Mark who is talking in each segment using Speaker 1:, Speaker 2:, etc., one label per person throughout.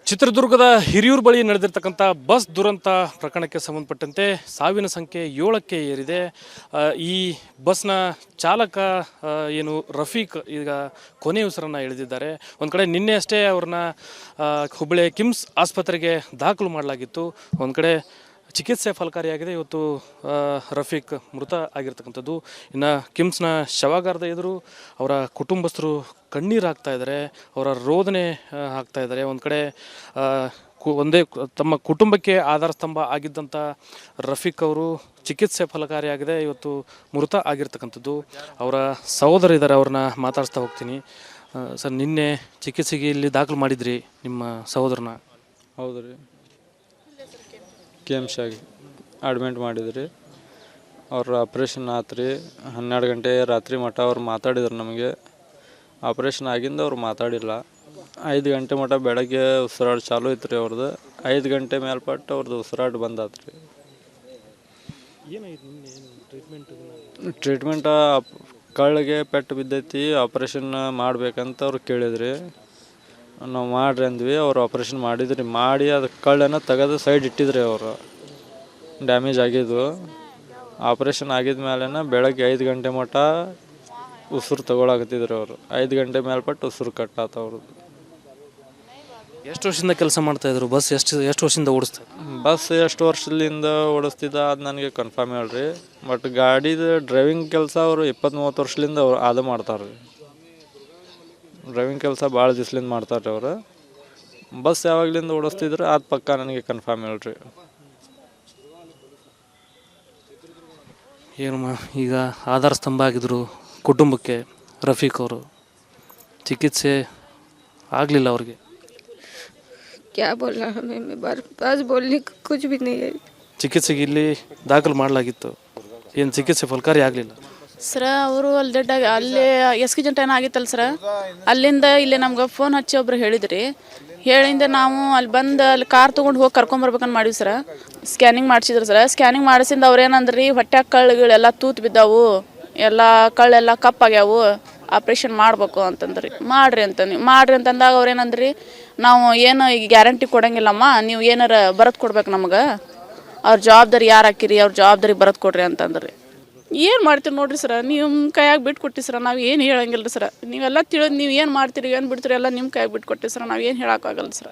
Speaker 1: ಚಿತ್ರದುರ್ಗದ ಹಿರಿಯೂರು ಬಳಿ ನಡೆದಿರ್ತಕ್ಕಂಥ ಬಸ್ ದುರಂತ ಪ್ರಕರಣಕ್ಕೆ ಸಂಬಂಧಪಟ್ಟಂತೆ ಸಾವಿನ ಸಂಖ್ಯೆ 7ಕ್ಕೆ ಏರಿದೆ. ಈ ಬಸ್ನ ಚಾಲಕ ಏನು ರಫೀಕ್ ಈಗ ಕೊನೆಯ ಉಸಿರನ್ನು ಎಳೆದಿದ್ದಾರೆ. ಒಂದು ಕಡೆ ನಿನ್ನೆ ಅಷ್ಟೇ ಅವ್ರನ್ನ ಹುಬ್ಬಳ್ಳಿಯ ಕಿಮ್ಸ್ ಆಸ್ಪತ್ರೆಗೆ ದಾಖಲು ಮಾಡಲಾಗಿತ್ತು. ಒಂದು ಕಡೆ ಚಿಕಿತ್ಸೆ ಫಲಕಾರಿಯಾಗಿದೆ. ಇವತ್ತು ರಫೀಕ್ ಮೃತ ಆಗಿರ್ತಕ್ಕಂಥದ್ದು. ಇನ್ನು ಕಿಮ್ಸ್ನ ಶವಾಗಾರದ ಎದುರು ಅವರ ಕುಟುಂಬಸ್ಥರು ಕಣ್ಣೀರು ಹಾಕ್ತಾ ಇದ್ದಾರೆ, ಅವರ ರೋದನೆ ಹಾಕ್ತಾ ಇದ್ದಾರೆ. ಒಂದು ಕಡೆ ತಮ್ಮ ಕುಟುಂಬಕ್ಕೆ ಆಧಾರ ಸ್ತಂಭ ಆಗಿದ್ದಂಥ ರಫೀಕ್ ಅವರು ಚಿಕಿತ್ಸೆ ಫಲಕಾರಿಯಾಗಿದೆ, ಇವತ್ತು ಮೃತ ಆಗಿರ್ತಕ್ಕಂಥದ್ದು. ಅವರ ಸಹೋದರ ಇದ್ದಾರೆ, ಅವ್ರನ್ನ ಮಾತಾಡಿಸ್ತಾ ಹೋಗ್ತೀನಿ. ಸರ್, ನಿನ್ನೆ ಚಿಕಿತ್ಸೆಗೆ ಇಲ್ಲಿ ದಾಖಲು ಮಾಡಿದ್ರಿ ನಿಮ್ಮ ಸಹೋದರನ?
Speaker 2: ಹೌದು ರೀ, KIMS ಆಗಿ ಅಡ್ಮಿಟ್ ಮಾಡಿದ್ರಿ. ಅವ್ರ ಆಪ್ರೇಷನ್ ಆತು ರೀ. 12 ಗಂಟೆ ರಾತ್ರಿ ಮಠ ಅವ್ರು ಮಾತಾಡಿದ್ರು ನಮಗೆ. ಆಪ್ರೇಷನ್ ಆಗಿಂದ ಅವ್ರು ಮಾತಾಡಿಲ್ಲ. 5 ಗಂಟೆ ಮಠ ಬೆಳಗ್ಗೆ ಉಸಿರಾಟ ಚಾಲೂ ಇತ್ತು ರೀ ಅವ್ರದ್ದು. 5 ಗಂಟೆ ಮೇಲ್ಪಟ್ಟು ಅವ್ರದ್ದು ಉಸಿರಾಟ ಬಂದಾತು ರೀ. ಟ್ರೀಟ್ಮೆಂಟ್ ಕಳ್ಳಿಗೆ ಪೆಟ್ಟು ಬಿದ್ದೈತಿ, ಆಪ್ರೇಷನ್ ಮಾಡ್ಬೇಕಂತ ಅವ್ರು ಕೇಳಿದ್ರಿ. ನಾವು ಮಾಡ್ರಿ ಅಂದ್ವಿ. ಅವ್ರು ಆಪ್ರೇಷನ್ ಮಾಡಿದ್ರಿ. ಮಾಡಿ ಅದು ಕಳ್ಳನ್ನು ತೆಗೆದು ಸೈಡ್ ಇಟ್ಟಿದ್ರಿ. ಅವರು ಡ್ಯಾಮೇಜ್ ಆಗಿದ್ದು. ಆಪ್ರೇಷನ್ ಆಗಿದ ಮೇಲೆನ ಬೆಳಗ್ಗೆ 5 ಗಂಟೆ ಮಟ್ಟ ಉಸಿರು ತಗೊಳಕತ್ತಿದ್ರು ಅವರು. 5 ಗಂಟೆ ಮೇಲ್ಪಟ್ಟು ಉಸಿರು ಕಟ್ಟಾತ ಅವ್ರದ್ದು.
Speaker 1: ಎಷ್ಟು ವರ್ಷದಿಂದ ಕೆಲಸ ಮಾಡ್ತಾಯಿದ್ರು? ಬಸ್ ಎಷ್ಟು ವರ್ಷದಿಂದ ಓಡಿಸ್ತಾ?
Speaker 2: ಬಸ್ ಎಷ್ಟು ವರ್ಷದಿಂದ ಓಡಿಸ್ತಿದ್ದ ಅದು ನನಗೆ ಕನ್ಫರ್ಮ್ ಹೇಳ್ರಿ. ಬಟ್ ಗಾಡಿದು ಡ್ರೈವಿಂಗ್ ಕೆಲಸ ಅವರು 20-30 ವರ್ಷದಿಂದ ಅವ್ರು ಅದು ಮಾಡ್ತಾರೆ ರೀ. ಡ್ರೈವಿಂಗ್ ಕೆಲಸ ಭಾಳ ದಿವ್ಸಲಿಂದ ಮಾಡ್ತಾರೆ ಅವರು. ಬಸ್ ಯಾವಾಗಲಿಂದ ಓಡಿಸ್ತಿದ್ರು ಅದು ಪಕ್ಕ ನನಗೆ ಕನ್ಫರ್ಮ್ ಹೇಳ್ರಿ.
Speaker 1: ಏನಮ್ಮ, ಈಗ ಆಧಾರ ಸ್ತಂಭ ಆಗಿದ್ರು ಕುಟುಂಬಕ್ಕೆ ರಫೀಕ್ ಅವರು. ಚಿಕಿತ್ಸೆ ಆಗಲಿಲ್ಲ ಅವ್ರಿಗೆ.
Speaker 3: क्या बोलना हमें, बस बोलने को कुछ भी नहीं है.
Speaker 1: ಚಿಕಿತ್ಸೆಗೆ ಇಲ್ಲಿ ದಾಖಲು ಮಾಡಲಾಗಿತ್ತು, ಏನು ಚಿಕಿತ್ಸೆ ಫಲಕಾರಿ ಆಗಲಿಲ್ಲ
Speaker 4: ಸರ. ಅವರು ಅಲ್ಲಿ ಎಸ್ಕಿ ಜಂಟನ ಆಗಿತ್ತಲ್ಲ ಸರ, ಅಲ್ಲಿಂದ ಇಲ್ಲಿ ನಮ್ಗೆ ಫೋನ್ ಹಚ್ಚಿ ಒಬ್ರು ಹೇಳಿದ್ರಿ. ಹೇಳಿಂದ ನಾವು ಅಲ್ಲಿ ಬಂದು ಅಲ್ಲಿ ಕಾರ್ ತೊಗೊಂಡು ಹೋಗಿ ಕರ್ಕೊಂಬರ್ಬೇಕಂತ ಮಾಡಿವಿ ಸರ. ಸ್ಕ್ಯಾನಿಂಗ್ ಮಾಡಿಸಿದ್ರು ಸರ. ಸ್ಕ್ಯಾನಿಂಗ್ ಮಾಡಿಸಿಂದ ಅವ್ರು ಏನಂದ್ರಿ, ಹೊಟ್ಟೆ ಕಳ್ಳುಗಳೆಲ್ಲ ತೂತು ಬಿದ್ದಾವು, ಎಲ್ಲ ಕಳ್ಳೆಲ್ಲ ಕಪ್ಪಾಗ್ಯಾವು, ಆಪ್ರೇಷನ್ ಮಾಡಬೇಕು ಅಂತಂದ್ರಿ. ಮಾಡ್ರಿ ಅಂತಂದಾಗ ಅವ್ರು ಏನಂದ್ರಿ, ನಾವು ಏನು ಈಗ ಗ್ಯಾರಂಟಿ ಕೊಡೋಂಗಿಲ್ಲಮ್ಮ, ನೀವು ಏನಾರ ಬರೆದು ಕೊಡ್ಬೇಕು ನಮ್ಗೆ, ಅವ್ರ ಜವಾಬ್ದಾರಿ ಯಾರು ಹಾಕಿರಿ, ಅವ್ರ ಜವಾಬ್ದಾರಿ ಬರೆದು ಕೊಡ್ರಿ ಅಂತಂದ್ರಿ. ಏನು ಮಾಡ್ತೀರಿ ನೋಡ್ರಿ ಸರ, ನಿಮ್ಮ ಕೈಯಾಗಿ ಬಿಟ್ಟು ಕೊಟ್ಟಿ ಸರ, ನಾವು ಏನು ಹೇಳಂಗಿಲ್ಲ ರೀ ಸರ. ನೀವೆಲ್ಲ ತಿಳಿದು ನೀವು ಏನು ಮಾಡ್ತೀರಿ ಏನು ಬಿಡ್ತೀರಿ ಎಲ್ಲ ನಿಮ್ಮ ಕೈಯಾಗಿ ಬಿಟ್ಟು ಕೊಟ್ಟಿ ಸರ, ನಾವು ಏನು ಹೇಳೋಕ್ಕಾಗಲ್ಲ ಸರ.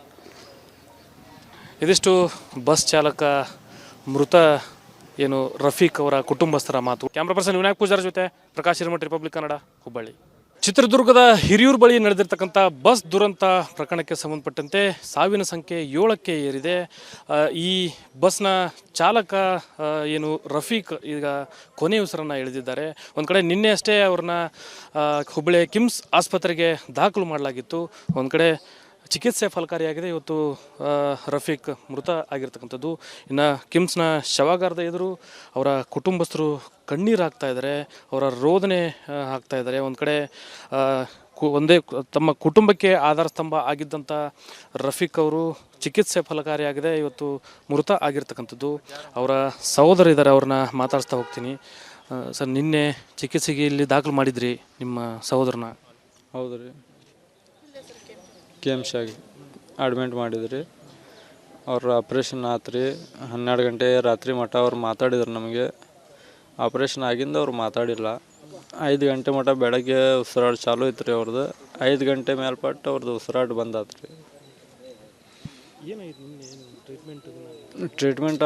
Speaker 1: ಇದಿಷ್ಟು ಬಸ್ ಚಾಲಕ ಮೃತ ಏನು ರಫೀಕ್ ಅವರ ಕುಟುಂಬಸ್ಥರ ಮಾತು. ಕ್ಯಾಮ್ರಾ ಪರ್ಸನ್ ವಿನಾಯಕ್ ಪೂಜಾರ ಜೊತೆ ಪ್ರಕಾಶ್ ಹಿರೇಮಠ, ರಿಪಬ್ಲಿಕ್ ಕನ್ನಡ, ಹುಬ್ಬಳ್ಳಿ. ಚಿತ್ರದುರ್ಗದ ಹಿರಿಯೂರು ಬಳಿ ನಡೆದಿರ್ತಕ್ಕಂಥ ಬಸ್ ದುರಂತ ಪ್ರಕರಣಕ್ಕೆ ಸಂಬಂಧಪಟ್ಟಂತೆ ಸಾವಿನ ಸಂಖ್ಯೆ 7ಕ್ಕೆ ಏರಿದೆ. ಈ ಬಸ್ನ ಚಾಲಕ ಏನು ರಫೀಕ್ ಈಗ ಕೊನೆಯ ಉಸಿರನ್ನು ಎಳೆದಿದ್ದಾರೆ. ಒಂದು ಕಡೆ ನಿನ್ನೆ ಅಷ್ಟೇ ಅವ್ರನ್ನ ಹುಬ್ಬಳ್ಳಿಯ ಕಿಮ್ಸ್ ಆಸ್ಪತ್ರೆಗೆ ದಾಖಲು ಮಾಡಲಾಗಿತ್ತು. ಒಂದು ಕಡೆ ಚಿಕಿತ್ಸೆ ಫಲಕಾರಿಯಾಗಿದೆ. ಇವತ್ತು ರಫೀಕ್ ಮೃತ ಆಗಿರ್ತಕ್ಕಂಥದ್ದು. ಇನ್ನು ಕಿಮ್ಸ್ನ ಶವಾಗಾರದ ಎದುರು ಅವರ ಕುಟುಂಬಸ್ಥರು ಕಣ್ಣೀರು ಹಾಕ್ತಾ ಇದ್ದಾರೆ, ಅವರ ರೋದನೆ ಹಾಕ್ತಾ ಇದ್ದಾರೆ. ಒಂದು ಕಡೆ ತಮ್ಮ ಕುಟುಂಬಕ್ಕೆ ಆಧಾರ ಸ್ತಂಭ ಆಗಿದ್ದಂಥ ರಫೀಕ್ ಅವರು ಚಿಕಿತ್ಸೆ ಫಲಕಾರಿಯಾಗಿದೆ, ಇವತ್ತು ಮೃತ ಆಗಿರ್ತಕ್ಕಂಥದ್ದು. ಅವರ ಸಹೋದರ ಇದ್ದಾರೆ, ಅವ್ರನ್ನ ಮಾತಾಡಿಸ್ತಾ ಹೋಗ್ತೀನಿ. ಸರ್, ನಿನ್ನೆ ಚಿಕಿತ್ಸೆಗೆ ಇಲ್ಲಿ ದಾಖಲು ಮಾಡಿದ್ರಿ ನಿಮ್ಮ ಸಹೋದರನ?
Speaker 2: ಹೌದು ರೀ, KIMS ಆಗಿ ಅಡ್ಮಿಟ್ ಮಾಡಿದ್ರಿ. ಅವ್ರ ಆಪ್ರೇಷನ್ ಆತು ರೀ. 12 ಗಂಟೆ ರಾತ್ರಿ ಮಠ ಅವ್ರು ಮಾತಾಡಿದ್ರು ನಮಗೆ. ಆಪ್ರೇಷನ್ ಆಗಿಂದ ಅವ್ರು ಮಾತಾಡಿಲ್ಲ. 5 ಗಂಟೆ ಮಠ ಬೆಳಗ್ಗೆ ಉಸಿರಾಟ ಚಾಲೂ ಇತ್ತು ರೀ ಅವ್ರದ್ದು. 5 ಗಂಟೆ ಮೇಲ್ಪಟ್ಟು ಅವ್ರದ್ದು ಉಸಿರಾಟ ಬಂದಾತು ರೀ. ಟ್ರೀಟ್ಮೆಂಟ್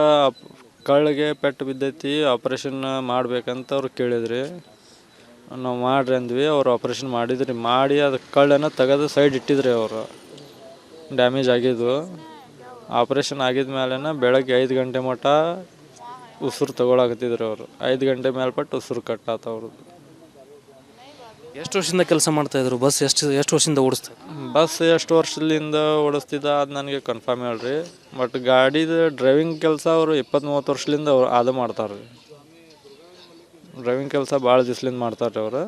Speaker 2: ಕಳ್ಳಿಗೆ ಪೆಟ್ಟು ಬಿದ್ದೈತಿ, ಆಪ್ರೇಷನ್ ಮಾಡ್ಬೇಕಂತ ಅವ್ರು ಕೇಳಿದ್ರಿ. ನಾವು ಮಾಡ್ರಿ ಅಂದ್ವಿ. ಅವ್ರು ಆಪ್ರೇಷನ್ ಮಾಡಿದ್ರಿ. ಮಾಡಿ ಅದು ಕಳ್ಳನ್ನು ತೆಗೆದು ಸೈಡ್ ಇಟ್ಟಿದ್ರಿ. ಅವರು ಡ್ಯಾಮೇಜ್ ಆಗಿದ್ದು. ಆಪ್ರೇಷನ್ ಆಗಿದ ಮೇಲೆನ ಬೆಳಗ್ಗೆ 5 ಗಂಟೆ ಮಟ್ಟ ಉಸಿರು ತಗೊಳಕತ್ತಿದ್ರು. ಅವರು 5 ಗಂಟೆ ಮೇಲ್ಪಟ್ಟು ಉಸಿರು ಕಟ್ಟಾತ ಅವ್ರದ್ದು.
Speaker 1: ಎಷ್ಟು ವರ್ಷದಿಂದ ಕೆಲಸ ಮಾಡ್ತಾಯಿದ್ರು? ಬಸ್ ಎಷ್ಟು ವರ್ಷದಿಂದ ಓಡಿಸ್ತಾ?
Speaker 2: ಬಸ್ ಎಷ್ಟು ವರ್ಷದಿಂದ ಓಡಿಸ್ತಿದ್ದ ಅದು ನನಗೆ ಕನ್ಫರ್ಮ್ ಹೇಳ್ರಿ. ಬಟ್ ಗಾಡಿದು ಡ್ರೈವಿಂಗ್ ಕೆಲಸ ಅವರು 20-30 ವರ್ಷದಿಂದ ಅವ್ರು ಅದು ಮಾಡ್ತಾರೆ ರೀ. ಡ್ರೈವಿಂಗ್ ಕೆಲಸ ಭಾಳ ದಿವ್ಸಲಿಂದ ಮಾಡ್ತಾರೆ ಅವರು.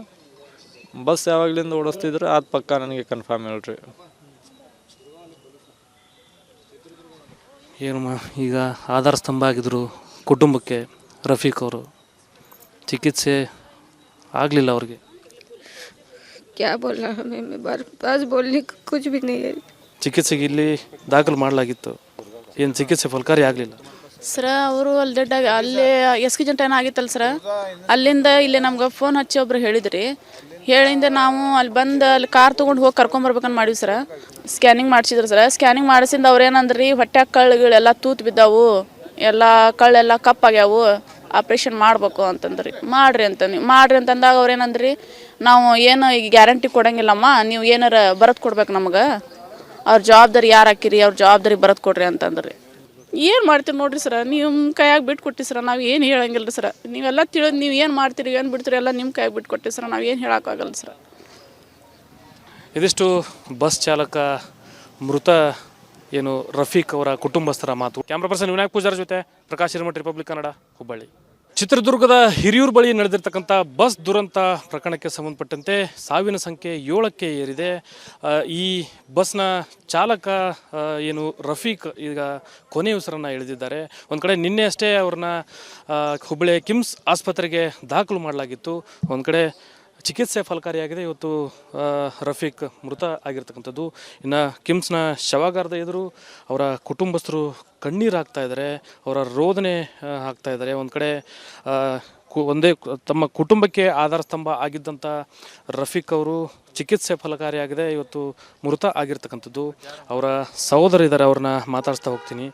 Speaker 2: ಬಸ್ ಯಾವಾಗಲಿಂದ ಓಡಿಸ್ತಿದ್ರು ಅದು ಪಕ್ಕ ನನಗೆ ಕನ್ಫರ್ಮ್ ಹೇಳ್ರಿ.
Speaker 1: ಏನಮ್ಮ, ಈಗ ಆಧಾರ ಸ್ತಂಭ ಆಗಿದ್ರು ಕುಟುಂಬಕ್ಕೆ ರಫೀಕ್ ಅವರು. ಚಿಕಿತ್ಸೆ ಆಗಲಿಲ್ಲ ಅವ್ರಿಗೆ.
Speaker 3: क्या बोलना हमें, बस बोलने को कुछ भी नहीं है.
Speaker 1: ಚಿಕಿತ್ಸೆಗೆ ಇಲ್ಲಿ ದಾಖಲು ಮಾಡಲಾಗಿತ್ತು. ಏನು ಚಿಕಿತ್ಸೆ ಫಲಕಾರಿ ಆಗಲಿಲ್ಲ?
Speaker 4: ಸರ ಅವರು ಅಲ್ಲಿ ಎಸ್ಕಿಜೆಂಟ್ ಆಗಿತ್ತಲ್ಲ ಸರ, ಅಲ್ಲಿಂದ ಇಲ್ಲಿ ನಮ್ಗೆ ಫೋನ್ ಹಚ್ಚಿ ಒಬ್ರು ಹೇಳಿದ್ರಿ. ಹೇಳಿಂದ ನಾವು ಅಲ್ಲಿ ಕಾರ್ ತೊಗೊಂಡು ಹೋಗಿ ಕರ್ಕೊಂಬರ್ಬೇಕಂತ ಮಾಡೀವಿ ಸರ. ಸ್ಕ್ಯಾನಿಂಗ್ ಮಾಡಿಸಿದ್ರು ಸರ. ಸ್ಕ್ಯಾನಿಂಗ್ ಮಾಡಿಸಿಂದ ಅವ್ರು ಏನಂದ್ರಿ, ಹೊಟ್ಟೆ ಕಳ್ಳುಗಳೆಲ್ಲ ತೂತು ಬಿದ್ದಾವು, ಎಲ್ಲ ಕಳ್ಳೆಲ್ಲ ಕಪ್ಪಾಗ್ಯಾವು, ಆಪ್ರೇಷನ್ ಮಾಡಬೇಕು ಅಂತಂದ್ರಿ. ಮಾಡ್ರಿ ಅಂತಂದಾಗ ಅವ್ರು ಏನಂದ್ರಿ, ನಾವು ಏನು ಈಗ ಗ್ಯಾರಂಟಿ ಕೊಡಂಗಿಲ್ಲಮ್ಮ, ನೀವು ಏನಾರ ಬರತ್ ಕೊಡ್ಬೇಕು ನಮ್ಗೆ, ಅವ್ರ ಜವಾಬ್ದಾರಿ ಯಾರು ಹಾಕಿರಿ, ಅವ್ರ ಜವಾಬ್ದಾರಿ ಬರತ್ ಕೊಡ್ರಿ ಅಂತಂದ್ರಿ. ಏನು ಮಾಡ್ತೀರಿ ನೋಡ್ರಿ ಸರ, ನಿಮ್ಮ ಕೈಯಾಗಿ ಬಿಟ್ಟು ಕೊಟ್ಟಿ ಸರ, ನಾವು ಏನು ಹೇಳಂಗಿಲ್ಲ ರೀ ಸರ. ನೀವೆಲ್ಲ ತಿಳಿದು ನೀವು ಏನು ಮಾಡ್ತೀರಿ ಏನು ಬಿಡ್ತೀರಿ ಎಲ್ಲ ನಿಮ್ಮ ಕೈಯಾಗಿ ಬಿಟ್ಟು ಕೊಟ್ಟಿ ಸರ, ನಾವು ಏನು ಹೇಳೋಕ್ಕಾಗಲ್ಲ ಸರ.
Speaker 1: ಇದಿಷ್ಟು ಬಸ್ ಚಾಲಕ ಮೃತ ಏನು ರಫೀಕ್ ಅವರ ಕುಟುಂಬಸ್ಥರ ಮಾತು. ಕ್ಯಾಮ್ರಾ ಪರ್ಸನ್ ವಿನಾಯಕ್ ಪೂಜಾರ ಜೊತೆ ಪ್ರಕಾಶ್ ಹಿರೇಮಠ, ರಿಪಬ್ಲಿಕ್ ಕನ್ನಡ, ಹುಬ್ಬಳ್ಳಿ. ಚಿತ್ರದುರ್ಗದ ಹಿರಿಯೂರು ಬಳಿ ನಡೆದಿರ್ತಕ್ಕಂಥ ಬಸ್ ದುರಂತ ಪ್ರಕರಣಕ್ಕೆ ಸಂಬಂಧಪಟ್ಟಂತೆ ಸಾವಿನ ಸಂಖ್ಯೆ 7ಕ್ಕೆ ಏರಿದೆ. ಈ ಬಸ್ನ ಚಾಲಕ ಏನು ರಫೀಕ್ ಈಗ ಕೊನೆ ಉಸಿರನ್ನು ಎಳೆದಿದ್ದಾರೆ. ಒಂದು ಕಡೆ ನಿನ್ನೆ ಅಷ್ಟೇ ಅವ್ರನ್ನ ಹುಬ್ಬಳ್ಳಿಯ ಕಿಮ್ಸ್ ಆಸ್ಪತ್ರೆಗೆ ದಾಖಲು ಮಾಡಲಾಗಿತ್ತು. ಒಂದು ಕಡೆ ಚಿಕಿತ್ಸೆ ಫಲಕಾರಿಯಾಗಿದೆ. ಇವತ್ತು ರಫೀಕ್ ಮೃತ ಆಗಿರ್ತಕ್ಕಂಥದ್ದು. ಇನ್ನು ಕಿಮ್ಸ್ನ ಶವಾಗಾರದ ಎದುರು ಅವರ ಕುಟುಂಬಸ್ಥರು ಕಣ್ಣೀರು ಹಾಕ್ತಾ ಇದ್ದಾರೆ, ಅವರ ರೋದನೆ ಹಾಕ್ತಾ ಇದ್ದಾರೆ. ಒಂದು ಕಡೆ ತಮ್ಮ ಕುಟುಂಬಕ್ಕೆ ಆಧಾರ ಸ್ತಂಭ ಆಗಿದ್ದಂಥ ರಫೀಕ್ ಅವರು ಚಿಕಿತ್ಸೆ ಫಲಕಾರಿಯಾಗಿದೆ, ಇವತ್ತು ಮೃತ ಆಗಿರ್ತಕ್ಕಂಥದ್ದು. ಅವರ ಸಹೋದರ ಇದ್ದಾರೆ, ಅವ್ರನ್ನ ಮಾತಾಡಿಸ್ತಾ ಹೋಗ್ತೀನಿ.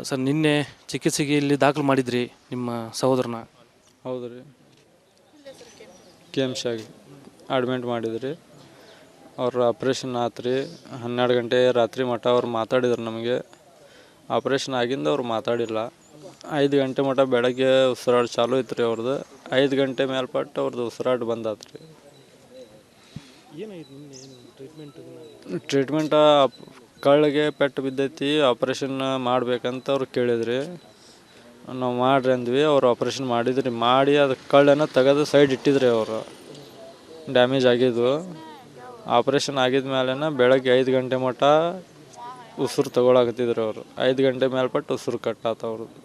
Speaker 1: ಸರ್, ನಿನ್ನೆ ಚಿಕಿತ್ಸೆಗೆ ಇಲ್ಲಿ ದಾಖಲು ಮಾಡಿದ್ರಿ ನಿಮ್ಮ ಸಹೋದರನ?
Speaker 2: ಹೌದು ರೀ, KIMS ಆಗಿ ಅಡ್ಮಿಟ್ ಮಾಡಿದ್ರಿ. ಅವ್ರ ಆಪ್ರೇಷನ್ ಆತು ರೀ. 12 ಗಂಟೆ ರಾತ್ರಿ ಮಟ್ಟ ಅವ್ರು ಮಾತಾಡಿದ್ರು ನಮಗೆ. ಆಪ್ರೇಷನ್ ಆಗಿಂದ ಅವ್ರು ಮಾತಾಡಿಲ್ಲ. 5 ಗಂಟೆ ಮಟ್ಟ ಬೆಳಗ್ಗೆ ಉಸಿರಾಟ ಚಾಲು ಇತ್ತು ರೀ ಅವ್ರದ್ದು. 5 ಗಂಟೆ ಮೇಲ್ಪಟ್ಟು ಅವ್ರದ್ದು ಉಸಿರಾಟ ಬಂದಾತು ರೀ. ಟ್ರೀಟ್ಮೆಂಟ್ ಕಳ್ಳಿಗೆ ಪೆಟ್ಟು ಬಿದ್ದೈತಿ, ಆಪ್ರೇಷನ್ ಮಾಡ್ಬೇಕಂತ ಅವ್ರು ಕೇಳಿದ್ರಿ. ನಾವು ಮಾಡ್ರಿ ಅಂದ್ವಿ. ಅವ್ರು ಆಪ್ರೇಷನ್ ಮಾಡಿದ್ರಿ. ಮಾಡಿ ಅದು ಕಳ್ಳನ್ನು ತೆಗೆದು ಸೈಡ್ ಇಟ್ಟಿದ್ರಿ. ಅವರು ಡ್ಯಾಮೇಜ್ ಆಗಿದ್ದು. ಆಪ್ರೇಷನ್ ಆಗಿದ ಮೇಲೆ ಬೆಳಗ್ಗೆ 5 ಗಂಟೆ ಮಟ್ಟ ಉಸಿರು ತಗೊಳಕತ್ತಿದ್ರು ಅವರು. 5 ಗಂಟೆ ಮೇಲ್ಪಟ್ಟು ಉಸಿರು ಕಟ್ಟಾತ ಅವ್ರದ್ದು.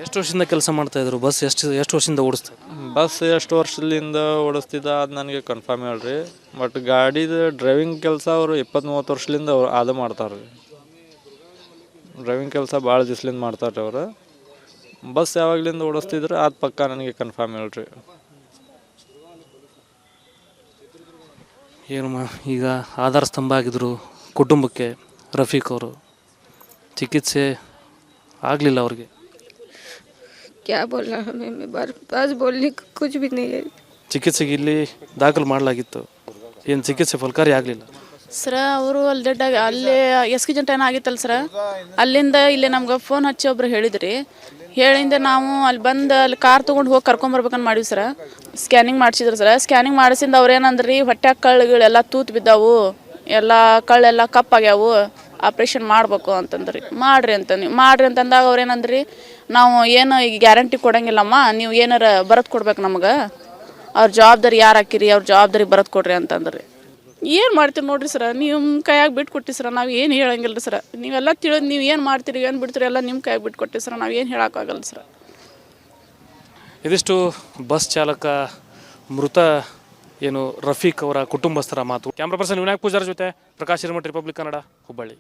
Speaker 1: ಎಷ್ಟು ವರ್ಷದಿಂದ ಕೆಲಸ ಮಾಡ್ತಾಯಿದ್ರು? ಬಸ್ ಎಷ್ಟು ವರ್ಷದಿಂದ ಓಡಿಸ್ತಾರೆ?
Speaker 2: ಬಸ್ ಎಷ್ಟು ವರ್ಷದಿಂದ ಓಡಿಸ್ತಿದ್ದ ಅದು ನನಗೆ ಕನ್ಫರ್ಮ್ ಹೇಳ್ರಿ. ಬಟ್ ಗಾಡಿದು ಡ್ರೈವಿಂಗ್ ಕೆಲಸ ಅವರು 20-30 ವರ್ಷದಿಂದ ಅದು ಮಾಡ್ತಾರೆ ರೀ. ಡ್ರೈವಿಂಗ್ ಕೆಲಸ ಭಾಳ ದಿವ್ಸಲಿಂದ ಮಾಡ್ತಾರೆ ಅವರು. ಬಸ್ ಯಾವಾಗಲಿಂದ ಓಡಿಸ್ತಿದ್ರು ಅದು ಪಕ್ಕ ನನಗೆ ಕನ್ಫರ್ಮ್ ಹೇಳ್ರಿ.
Speaker 1: ಏನಮ್ಮ, ಈಗ ಆಧಾರ ಸ್ತಂಭ ಆಗಿದ್ರು ಕುಟುಂಬಕ್ಕೆ ರಫೀಕ್ ಅವರು. ಚಿಕಿತ್ಸೆ ಆಗಲಿಲ್ಲ ಅವ್ರಿಗೆ.
Speaker 3: क्या बोलना हमें बस बोलने को कुछ भी नहीं है.
Speaker 1: ಚಿಕಿತ್ಸೆಗೆ ಇಲ್ಲಿ ದಾಖಲು ಮಾಡಲಾಗಿತ್ತು. ಏನು ಚಿಕಿತ್ಸೆ ಫಲಕಾರಿ ಆಗಲಿಲ್ಲ?
Speaker 4: ಸರ ಅವರು ಅಲ್ಲಿ ಎಸ್ಕಿಜೆಂಟ್ ಆಗಿತ್ತಲ್ಲ ಸರ, ಅಲ್ಲಿಂದ ಇಲ್ಲಿ ನಮ್ಗೆ ಫೋನ್ ಹಚ್ಚಿ ಒಬ್ರು ಹೇಳಿದ್ರಿ. ಹೇಳಿಂದ ನಾವು ಅಲ್ಲಿ ಕಾರ್ ತೊಗೊಂಡು ಹೋಗಿ ಕರ್ಕೊಂಬರ್ಬೇಕಂತ ಮಾಡೀವಿ ಸರ. ಸ್ಕ್ಯಾನಿಂಗ್ ಮಾಡಿಸಿದ್ರು ಸರ. ಸ್ಕ್ಯಾನಿಂಗ್ ಮಾಡಿಸಿಂದ ಅವ್ರು ಏನಂದ್ರಿ, ಹೊಟ್ಟೆ ಕಳ್ಳುಗಳೆಲ್ಲ ತೂತು ಬಿದ್ದಾವು, ಎಲ್ಲ ಕಳ್ಳೆಲ್ಲ ಕಪ್ಪಾಗ್ಯಾವು, ಆಪ್ರೇಷನ್ ಮಾಡಬೇಕು ಅಂತಂದ್ರಿ. ಮಾಡ್ರಿ ಅಂತಂದಾಗ ಅವ್ರು ಏನಂದ್ರಿ, ನಾವು ಏನು ಈಗ ಗ್ಯಾರಂಟಿ ಕೊಡಂಗಿಲ್ಲಮ್ಮ, ನೀವು ಏನಾರ ಬರತ್ ಕೊಡ್ಬೇಕು ನಮ್ಗೆ, ಅವ್ರ ಜವಾಬ್ದಾರಿ ಯಾರು ಹಾಕಿರಿ, ಅವ್ರ ಜವಾಬ್ದಾರಿ ಬರತ್ ಕೊಡ್ರಿ ಅಂತಂದ್ರಿ. ಏನು ಮಾಡ್ತೀರಿ ನೋಡ್ರಿ ಸರ, ನಿಮ್ಮ ಕೈಯಾಗಿ ಬಿಟ್ಟು ಕೊಟ್ಟಿ ಸರ, ನಾವು ಏನು ಹೇಳಂಗಿಲ್ಲ ರೀ ಸರ. ನೀವೆಲ್ಲ ತಿಳಿದು ನೀವು ಏನು ಮಾಡ್ತೀರಿ ಏನು ಬಿಡ್ತೀರಿ ಎಲ್ಲ ನಿಮ್ಮ ಕೈಯಾಗಿ ಬಿಟ್ಟು ಕೊಟ್ಟಿ ಸರ, ನಾವು ಏನು ಹೇಳೋಕ್ಕಾಗಲ್ಲ ಸರ.
Speaker 1: ಇದಿಷ್ಟು ಬಸ್ ಚಾಲಕ ಮೃತ ಏನು ರಫೀಕ್ ಅವರ ಕುಟುಂಬಸ್ಥರ ಮಾತು. ಕ್ಯಾಮ್ರಾ ಪರ್ಸನ್ ವಿನಾಯಕ್ ಪೂಜಾರ ಜೊತೆ ಪ್ರಕಾಶ್ ಹಿರೇಮಠ, ರಿಪಬ್ಲಿಕ್ ಕನ್ನಡ, ಹುಬ್ಬಳ್ಳಿ.